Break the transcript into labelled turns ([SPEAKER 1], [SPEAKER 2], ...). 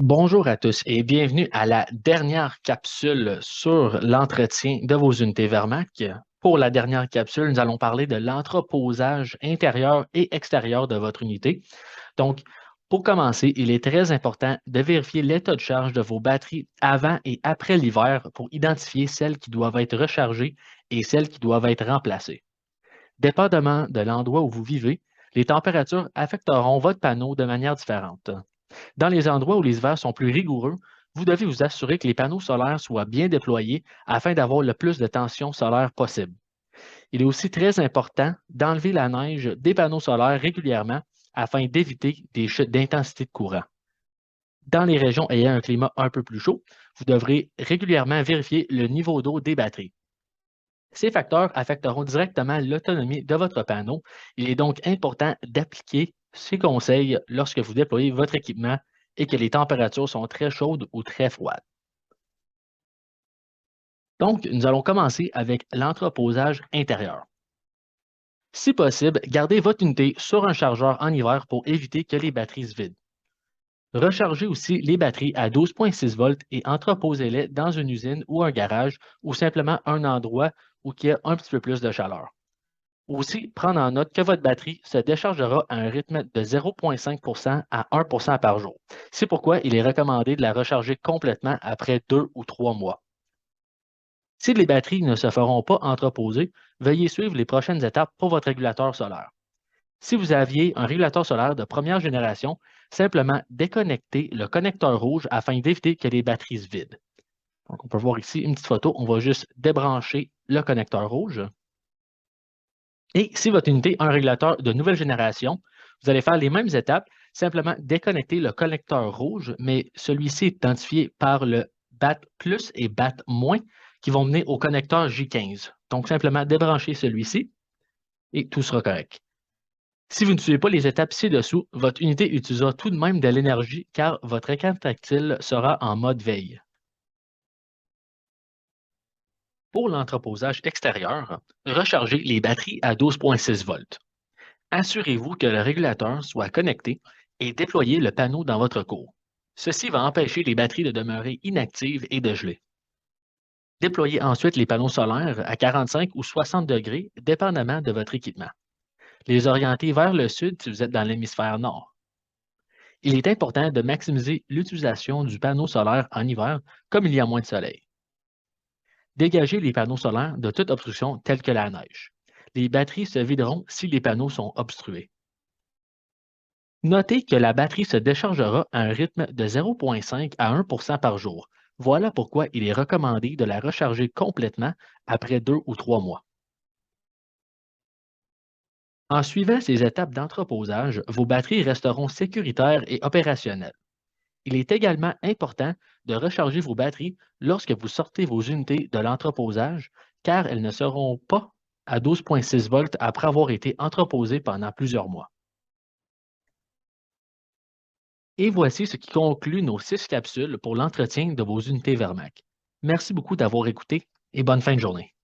[SPEAKER 1] Bonjour à tous et bienvenue à la dernière capsule sur l'entretien de vos unités Vermac. Pour la dernière capsule, nous allons parler de l'entreposage intérieur et extérieur de votre unité. Donc, pour commencer, il est très important de vérifier l'état de charge de vos batteries avant et après l'hiver pour identifier celles qui doivent être rechargées et celles qui doivent être remplacées. Dépendamment de l'endroit où vous vivez, les températures affecteront votre panneau de manière différente. Dans les endroits où les hivers sont plus rigoureux, vous devez vous assurer que les panneaux solaires soient bien déployés afin d'avoir le plus de tension solaire possible. Il est aussi très important d'enlever la neige des panneaux solaires régulièrement afin d'éviter des chutes d'intensité de courant. Dans les régions ayant un climat un peu plus chaud, vous devrez régulièrement vérifier le niveau d'eau des batteries. Ces facteurs affecteront directement l'autonomie de votre panneau. Il est donc important d'appliquer ces conseils lorsque vous déployez votre équipement et que les températures sont très chaudes ou très froides. Donc, nous allons commencer avec l'entreposage intérieur. Si possible, gardez votre unité sur un chargeur en hiver pour éviter que les batteries se vident. Rechargez aussi les batteries à 12,6 volts et entreposez-les dans une usine ou un garage ou simplement un endroit où il y a un petit peu plus de chaleur. Aussi, prendre en note que votre batterie se déchargera à un rythme de 0,5 à 1 par jour. C'est pourquoi il est recommandé de la recharger complètement après 2 ou 3 mois. Si les batteries ne se feront pas entreposer, veuillez suivre les prochaines étapes pour votre régulateur solaire. Si vous aviez un régulateur solaire de première génération, simplement déconnectez le connecteur rouge afin d'éviter que les batteries se vident. Donc, on peut voir ici une petite photo. On va juste débrancher le connecteur rouge. Et si votre unité a un régulateur de nouvelle génération, vous allez faire les mêmes étapes, simplement déconnecter le connecteur rouge, mais celui-ci est identifié par le BAT plus et BAT moins qui vont mener au connecteur J15. Donc, simplement débrancher celui-ci et tout sera correct. Si vous ne suivez pas les étapes ci-dessous, votre unité utilisera tout de même de l'énergie car votre écran tactile sera en mode veille. Pour l'entreposage extérieur, rechargez les batteries à 12,6 volts. Assurez-vous que le régulateur soit connecté et déployez le panneau dans votre cour. Ceci va empêcher les batteries de demeurer inactives et de geler. Déployez ensuite les panneaux solaires à 45 ou 60 degrés, dépendamment de votre équipement. Les orienter vers le sud si vous êtes dans l'hémisphère nord. Il est important de maximiser l'utilisation du panneau solaire en hiver, comme il y a moins de soleil. Dégagez les panneaux solaires de toute obstruction telle que la neige. Les batteries se videront si les panneaux sont obstrués. Notez que la batterie se déchargera à un rythme de 0,5 à 1 par jour. Voilà pourquoi il est recommandé de la recharger complètement après 2 ou 3 mois. En suivant ces étapes d'entreposage, vos batteries resteront sécuritaires et opérationnelles. Il est également important de recharger vos batteries lorsque vous sortez vos unités de l'entreposage, car elles ne seront pas à 12,6 volts après avoir été entreposées pendant plusieurs mois. Et voici ce qui conclut nos 6 capsules pour l'entretien de vos unités Vermac. Merci beaucoup d'avoir écouté et bonne fin de journée.